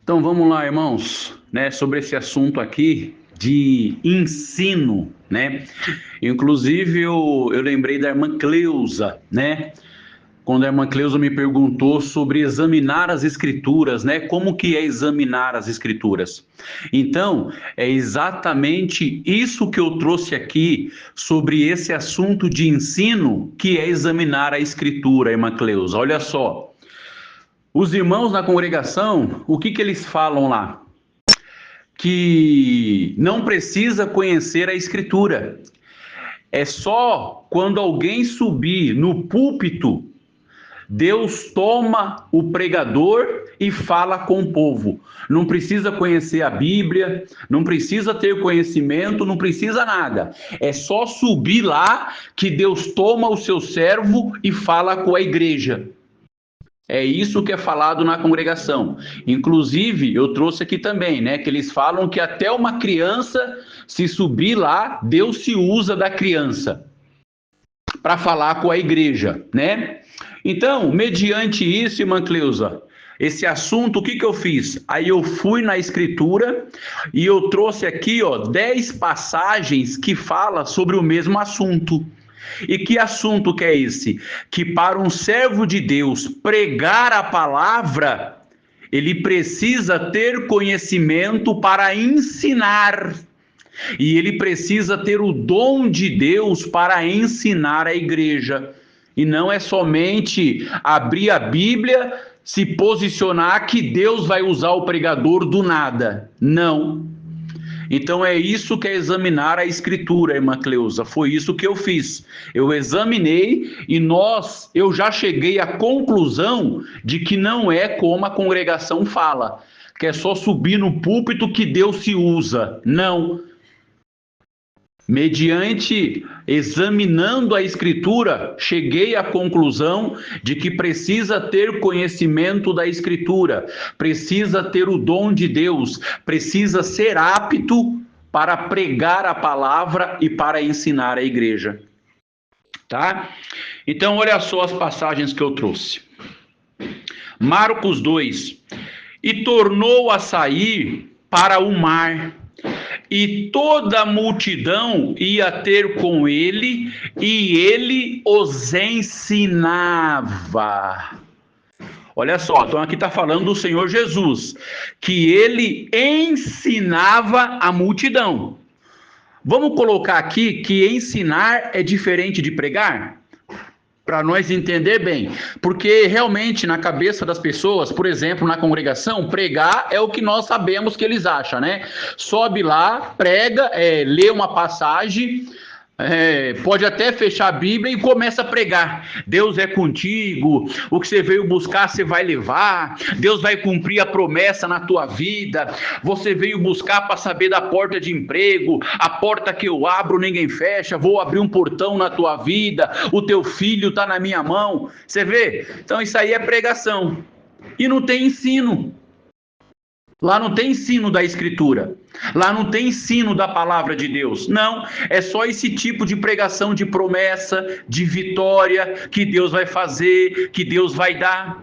Então vamos lá, irmãos, né, sobre esse assunto aqui de ensino, né? Inclusive eu lembrei da irmã Cleusa, né? Quando a irmã Cleusa me perguntou sobre examinar as escrituras, né? Como que é examinar as escrituras? Então, é exatamente isso que eu trouxe aqui sobre esse assunto de ensino, que é examinar a escritura, irmã Cleusa. Olha só. Os irmãos na congregação, o que eles falam lá? Que não precisa conhecer a escritura. É só quando alguém subir no púlpito, Deus toma o pregador e fala com o povo. Não precisa conhecer a Bíblia, não precisa ter conhecimento, não precisa nada. É só subir lá que Deus toma o seu servo e fala com a igreja. É isso que é falado na congregação. Inclusive, eu trouxe aqui também, né, que eles falam que até uma criança, se subir lá, Deus se usa da criança para falar com a igreja, né? Então, mediante isso, irmã Cleusa, esse assunto, o que eu fiz? Aí eu fui na escritura e eu trouxe aqui, 10 passagens que falam sobre o mesmo assunto. E que assunto que é esse? Que para um servo de Deus pregar a palavra, ele precisa ter conhecimento para ensinar. E ele precisa ter o dom de Deus para ensinar a igreja. E não é somente abrir a Bíblia, se posicionar que Deus vai usar o pregador do nada. Não. Então é isso que é examinar a escritura, irmã Cleusa. Foi isso que eu fiz. Eu examinei e eu já cheguei à conclusão de que não é como a congregação fala, que é só subir no púlpito que Deus se usa. Não. Mediante examinando a escritura, cheguei à conclusão de que precisa ter conhecimento da escritura, precisa ter o dom de Deus, precisa ser apto para pregar a palavra e para ensinar a igreja. Tá? Então, olha só as passagens que eu trouxe. Marcos 2. E tornou a sair para o mar, e toda a multidão ia ter com ele, e ele os ensinava. Olha só, então aqui está falando do Senhor Jesus, que ele ensinava a multidão. Vamos colocar aqui que ensinar é diferente de pregar? Para nós entender bem, porque realmente na cabeça das pessoas, por exemplo, na congregação, pregar é o que nós sabemos que eles acham, né? Sobe lá, prega, lê uma passagem, pode até fechar a Bíblia e começa a pregar. Deus é contigo, o que você veio buscar você vai levar, Deus vai cumprir a promessa na tua vida, você veio buscar para saber da porta de emprego, a porta que eu abro ninguém fecha, vou abrir um portão na tua vida, o teu filho está na minha mão, você vê? Então isso aí é pregação, e não tem ensino. Lá não tem ensino da escritura. Lá não tem ensino da palavra de Deus. Não, é só esse tipo de pregação de promessa, de vitória, que Deus vai fazer, que Deus vai dar.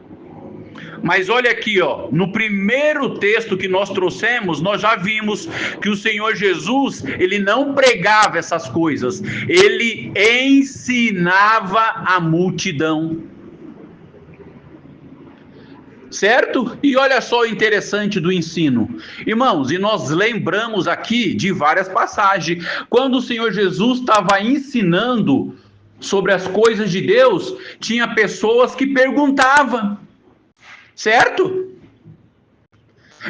Mas olha aqui, no primeiro texto que nós trouxemos, nós já vimos que o Senhor Jesus, ele não pregava essas coisas, ele ensinava a multidão. Certo? E olha só o interessante do ensino. Irmãos, e nós lembramos aqui de várias passagens. Quando o Senhor Jesus estava ensinando sobre as coisas de Deus, tinha pessoas que perguntavam. Certo?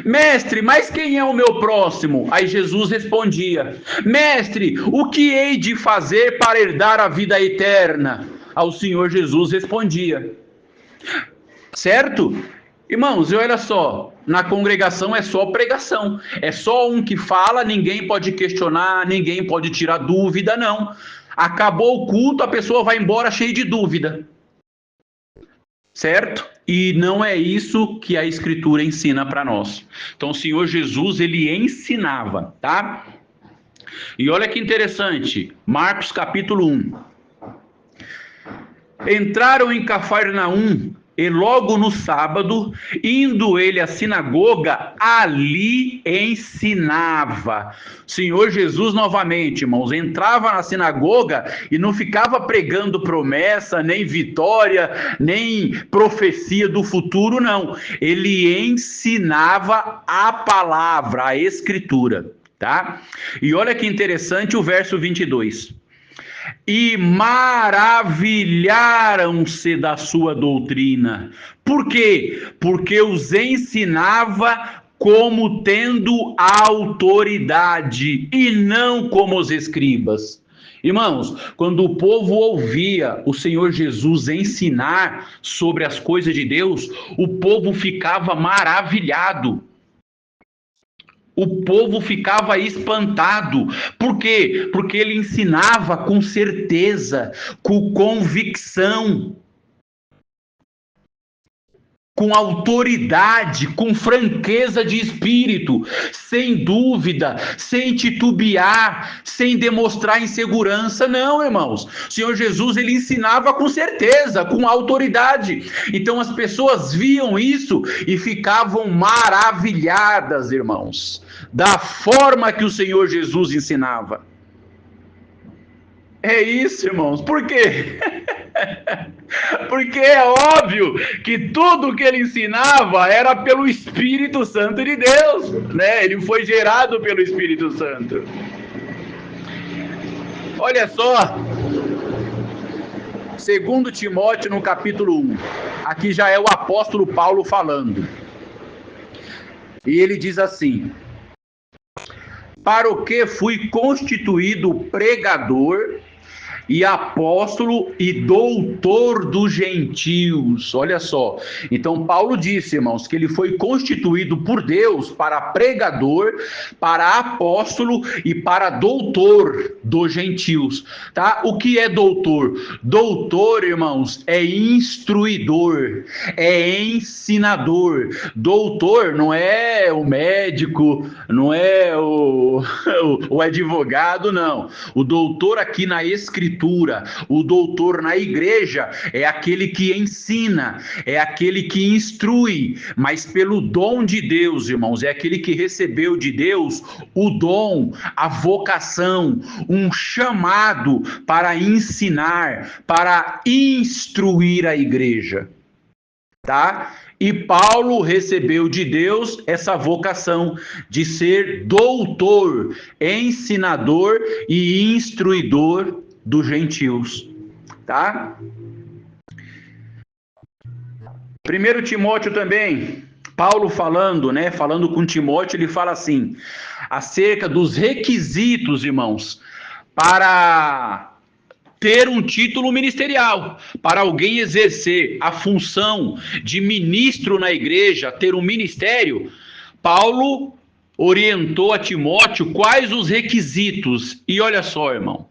Mestre, mas quem é o meu próximo? Aí Jesus respondia: Mestre, o que hei de fazer para herdar a vida eterna? Ao Senhor Jesus respondia. Certo? Irmãos, e olha só, na congregação é só pregação, é só um que fala, ninguém pode questionar, ninguém pode tirar dúvida, não. Acabou o culto, a pessoa vai embora cheia de dúvida. Certo? E não é isso que a Escritura ensina para nós. Então o Senhor Jesus, ele ensinava, tá? E olha que interessante, Marcos capítulo 1. Entraram em Cafarnaum E logo no sábado, indo ele à sinagoga, ali ensinava. O Senhor Jesus, novamente, irmãos, entrava na sinagoga e não ficava pregando promessa, nem vitória, nem profecia do futuro, não. Ele ensinava a palavra, a escritura, tá? E olha que interessante o verso 22. E maravilharam-se da sua doutrina. Por quê? Porque os ensinava como tendo autoridade e não como os escribas. Irmãos, quando o povo ouvia o Senhor Jesus ensinar sobre as coisas de Deus, o povo ficava maravilhado. O povo ficava espantado. Por quê? Porque ele ensinava com certeza, com convicção, com autoridade, com franqueza de espírito, sem dúvida, sem titubear, sem demonstrar insegurança. Não, irmãos. O Senhor Jesus, ele ensinava com certeza, com autoridade. Então as pessoas viam isso e ficavam maravilhadas, irmãos, da forma que o Senhor Jesus ensinava. É isso, irmãos. Por quê? Porque é óbvio que tudo que ele ensinava era pelo Espírito Santo de Deus, né? Ele foi gerado pelo Espírito Santo. Olha só, 2 Timóteo no capítulo 1. Aqui já é o apóstolo Paulo falando. E ele diz assim: para o que fui constituído pregador e apóstolo e doutor dos gentios. Olha só. Então Paulo disse, irmãos, que ele foi constituído por Deus para pregador, para apóstolo e para doutor dos gentios, tá? O que é doutor? Doutor, irmãos, é instruidor, é ensinador. Doutor não é o médico, não é o advogado, não. O doutor aqui na Escritura, o doutor na igreja é aquele que ensina, é aquele que instrui, mas pelo dom de Deus, irmãos, é aquele que recebeu de Deus o dom, a vocação, um chamado para ensinar, para instruir a igreja, tá? E Paulo recebeu de Deus essa vocação de ser doutor, ensinador e instruidor dos gentios, tá? 1 Timóteo também, Paulo falando, né? Falando com Timóteo, ele fala assim, acerca dos requisitos, irmãos, para ter um título ministerial, para alguém exercer a função de ministro na igreja, ter um ministério. Paulo orientou a Timóteo quais os requisitos. E olha só, irmão.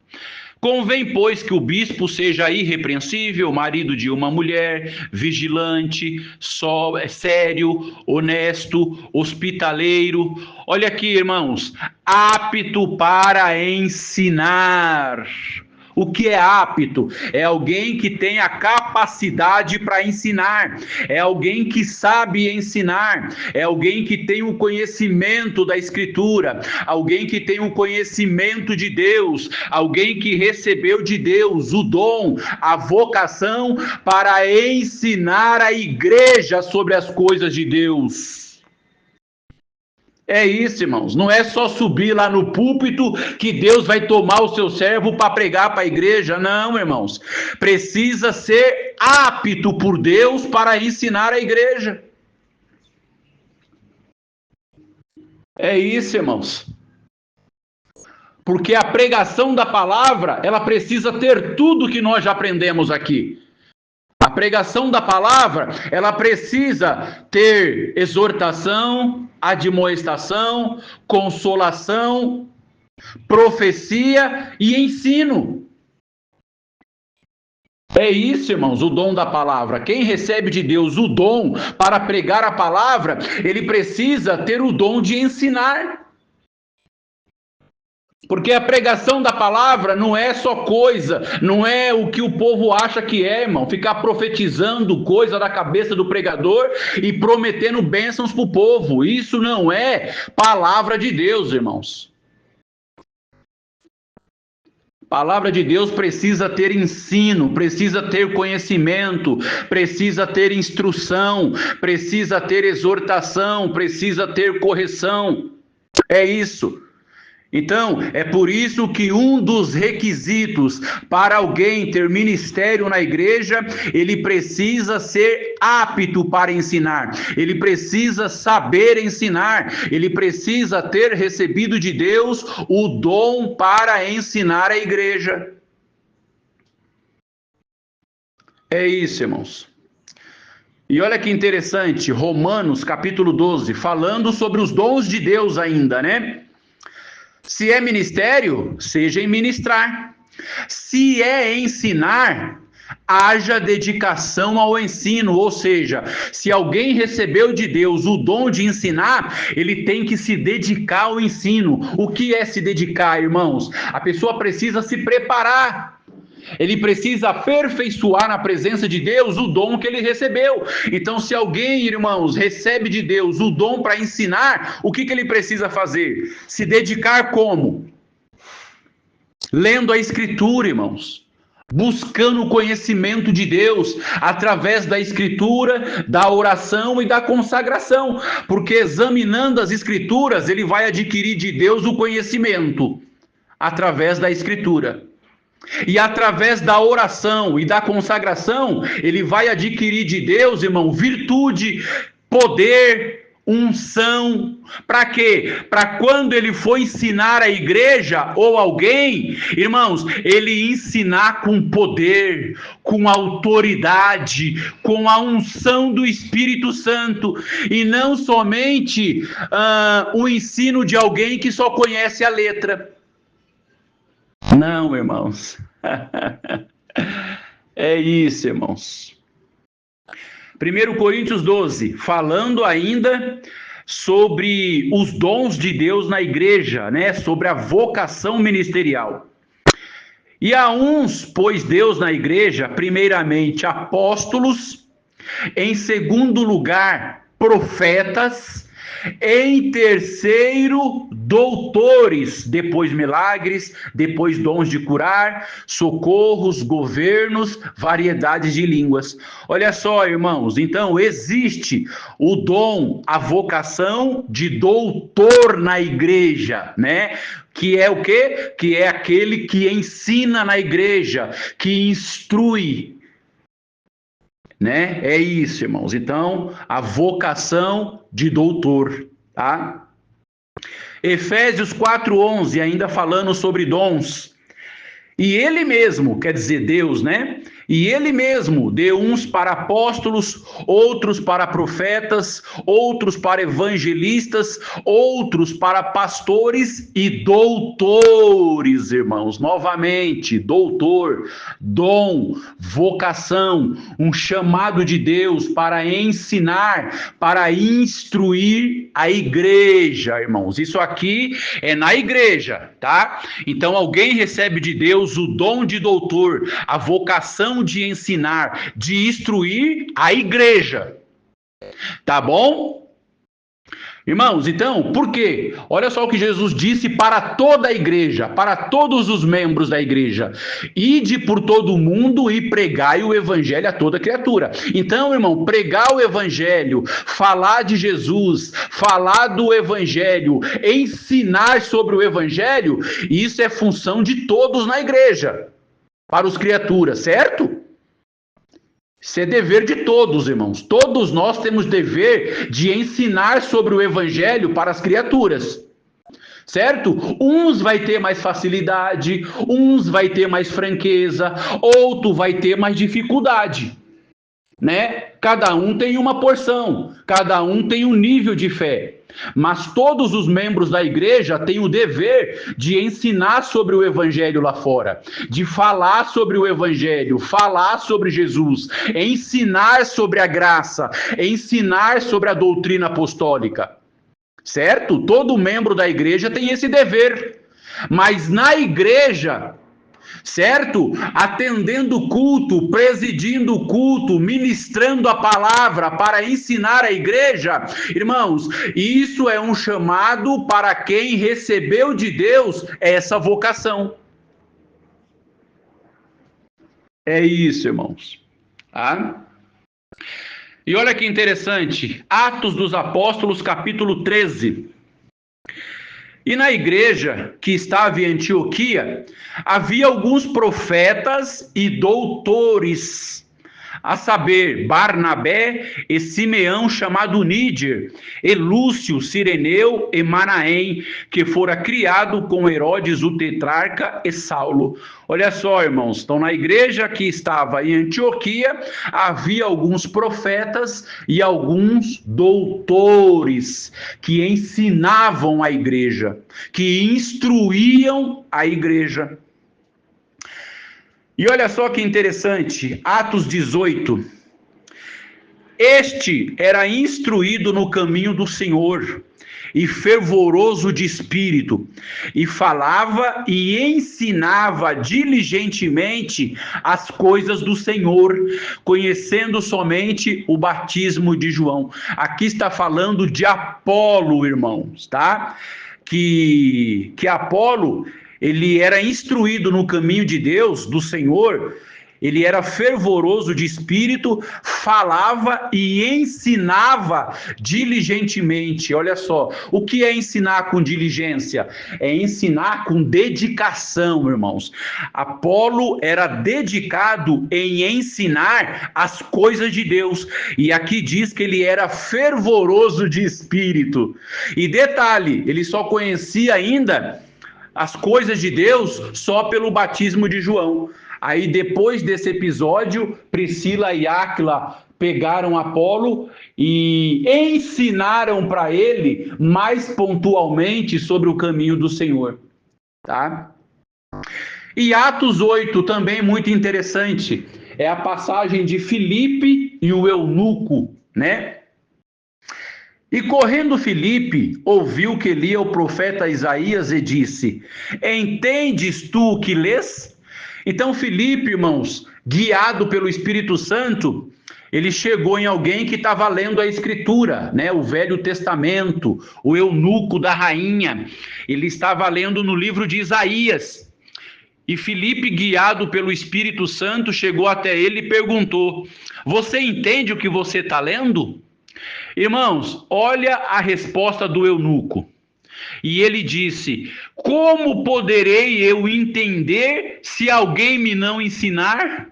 Convém, pois, que o bispo seja irrepreensível, marido de uma mulher, vigilante, sério, honesto, hospitaleiro. Olha aqui, irmãos, apto para ensinar. O que é apto? É alguém que tem a capacidade para ensinar, é alguém que sabe ensinar, é alguém que tem o conhecimento da Escritura, alguém que tem o conhecimento de Deus, alguém que recebeu de Deus o dom, a vocação para ensinar a igreja sobre as coisas de Deus. É isso, irmãos. Não é só subir lá no púlpito que Deus vai tomar o seu servo para pregar para a igreja. Não, irmãos. Precisa ser apto por Deus para ensinar a igreja. É isso, irmãos. Porque a pregação da palavra, ela precisa ter tudo que nós já aprendemos aqui. A pregação da palavra, ela precisa ter exortação, admoestação, consolação, profecia e ensino. É isso, irmãos, o dom da palavra. Quem recebe de Deus o dom para pregar a palavra, ele precisa ter o dom de ensinar. Porque a pregação da palavra não é só coisa, não é o que o povo acha que é, irmão. Ficar profetizando coisa da cabeça do pregador e prometendo bênçãos para o povo. Isso não é palavra de Deus, irmãos. Palavra de Deus precisa ter ensino, precisa ter conhecimento, precisa ter instrução, precisa ter exortação, precisa ter correção. É isso. Então, é por isso que um dos requisitos para alguém ter ministério na igreja, ele precisa ser apto para ensinar, ele precisa saber ensinar, ele precisa ter recebido de Deus o dom para ensinar a igreja. É isso, irmãos. E olha que interessante, Romanos capítulo 12, falando sobre os dons de Deus ainda, né? Se é ministério, seja em ministrar. Se é ensinar, haja dedicação ao ensino. Ou seja, se alguém recebeu de Deus o dom de ensinar, ele tem que se dedicar ao ensino. O que é se dedicar, irmãos? A pessoa precisa se preparar. Ele precisa aperfeiçoar na presença de Deus o dom que ele recebeu. Então, se alguém, irmãos, recebe de Deus o dom para ensinar, o que ele precisa fazer? Se dedicar como? Lendo a Escritura, irmãos. Buscando o conhecimento de Deus através da Escritura, da oração e da consagração. Porque examinando as Escrituras, ele vai adquirir de Deus o conhecimento através da Escritura. E através da oração e da consagração, ele vai adquirir de Deus, irmão, virtude, poder, unção. Para quê? Para quando ele for ensinar a igreja ou alguém, irmãos, ele ensinar com poder, com autoridade, com a unção do Espírito Santo, e não somente o ensino de alguém que só conhece a letra. Não, irmãos. É isso, irmãos. 1 Coríntios 12, falando ainda sobre os dons de Deus na igreja, né? Sobre a vocação ministerial. E a uns pôs Deus na igreja, primeiramente apóstolos, em segundo lugar profetas, em terceiro, doutores, depois milagres, depois dons de curar, socorros, governos, variedades de línguas. Olha só, irmãos, então existe o dom, a vocação de doutor na igreja, né? Que é o quê? Que é aquele que ensina na igreja, que instrui, né? É isso, irmãos. Então, a vocação de doutor, tá? Efésios 4:11, ainda falando sobre dons. E ele mesmo, quer dizer, Deus, né? E ele mesmo deu uns para apóstolos, outros para profetas, outros para evangelistas, outros para pastores e doutores, irmãos. Novamente, doutor, dom, vocação, um chamado de Deus para ensinar, para instruir a igreja, irmãos. Isso aqui é na igreja, tá? Então, alguém recebe de Deus o dom de doutor, a vocação de ensinar, de instruir a igreja. Tá bom? Irmãos, então, por quê? Olha só o que Jesus disse para toda a igreja, para todos os membros da igreja. Ide por todo o mundo e pregai o evangelho a toda criatura. Então, irmão, pregar o evangelho, falar de Jesus, falar do evangelho, ensinar sobre o evangelho, isso é função de todos na igreja, para os criaturas, certo? Isso é dever de todos, irmãos. Todos nós temos dever de ensinar sobre o evangelho para as criaturas, certo? Uns vai ter mais facilidade, uns vai ter mais franqueza, outro vai ter mais dificuldade, né? Cada um tem uma porção, cada um tem um nível de fé. Mas todos os membros da igreja têm o dever de ensinar sobre o evangelho lá fora, de falar sobre o evangelho, falar sobre Jesus, ensinar sobre a graça, ensinar sobre a doutrina apostólica, certo? Todo membro da igreja tem esse dever. mas na igreja, certo? Atendendo o culto, presidindo o culto, ministrando a palavra para ensinar a igreja, irmãos, isso é um chamado para quem recebeu de Deus essa vocação. É isso, irmãos. Tá? E olha que interessante, Atos dos Apóstolos, capítulo 13. E na igreja que estava em Antioquia, havia alguns profetas e doutores, a saber, Barnabé e Simeão, chamado Níger, e Lúcio, Cireneu e Manaém, que fora criado com Herodes o tetrarca e Saulo. Olha só, irmãos, então na igreja que estava em Antioquia, havia alguns profetas e alguns doutores que ensinavam a igreja, que instruíam a igreja. E olha só que interessante, Atos 18. Este era instruído no caminho do Senhor e fervoroso de espírito, e falava e ensinava diligentemente as coisas do Senhor, conhecendo somente o batismo de João. Aqui está falando de Apolo, irmãos, tá? Que Apolo, ele era instruído no caminho de Deus, do Senhor, ele era fervoroso de espírito, falava e ensinava diligentemente. Olha só, o que é ensinar com diligência? É ensinar com dedicação, irmãos. Apolo era dedicado em ensinar as coisas de Deus. E aqui diz que ele era fervoroso de espírito. E detalhe, ele só conhecia ainda as coisas de Deus só pelo batismo de João. Aí depois desse episódio, Priscila e Áquila pegaram Apolo e ensinaram para ele mais pontualmente sobre o caminho do Senhor, tá? E Atos 8 também muito interessante, é a passagem de Filipe e o eunuco, né? E correndo Filipe, ouviu que lia o profeta Isaías e disse: entendes tu o que lês? Então Filipe, irmãos, guiado pelo Espírito Santo, ele chegou em alguém que estava lendo a Escritura, né? O Velho Testamento, o eunuco da rainha. Ele estava lendo no livro de Isaías. E Filipe, guiado pelo Espírito Santo, chegou até ele e perguntou: você entende o que você está lendo? Irmãos, olha a resposta do eunuco. E ele disse: como poderei eu entender se alguém me não ensinar?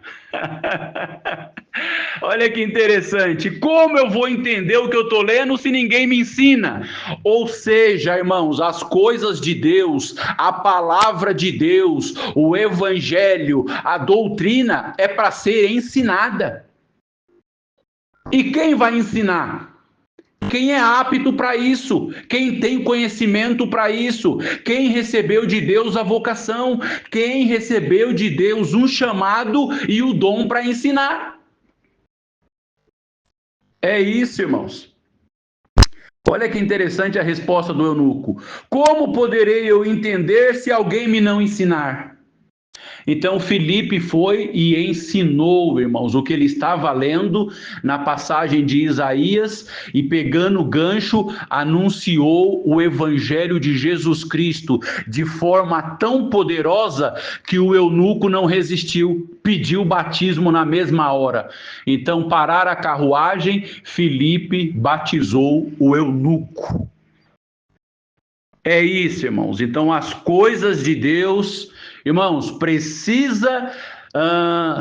Olha que interessante. Como eu vou entender o que eu estou lendo se ninguém me ensina? Ou seja, irmãos, as coisas de Deus, a palavra de Deus, o evangelho, a doutrina é para ser ensinada. E quem vai ensinar? Quem é apto para isso? Quem tem conhecimento para isso? Quem recebeu de Deus a vocação? Quem recebeu de Deus um chamado e o dom para ensinar? É isso, irmãos. Olha que interessante a resposta do eunuco. Como poderei eu entender se alguém me não ensinar? Então Filipe foi e ensinou, irmãos, o que ele estava lendo na passagem de Isaías e pegando o gancho, anunciou o evangelho de Jesus Cristo de forma tão poderosa que o eunuco não resistiu, pediu batismo na mesma hora. Então, parar a carruagem, Filipe batizou o eunuco. É isso, irmãos. Então, as coisas de Deus, irmãos, precisa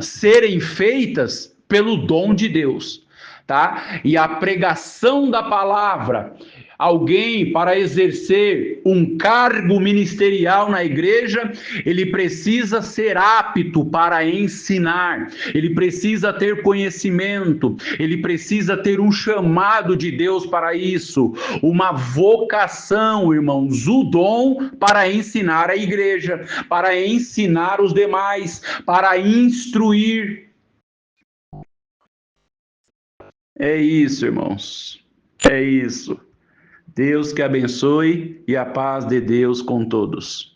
serem feitas pelo dom de Deus, tá? E a pregação da palavra, alguém para exercer um cargo ministerial na igreja, ele precisa ser apto para ensinar, ele precisa ter conhecimento, ele precisa ter um chamado de Deus para isso, uma vocação, irmãos, o dom para ensinar a igreja, para ensinar os demais, para instruir. É isso, irmãos. É isso. Deus que abençoe e a paz de Deus com todos.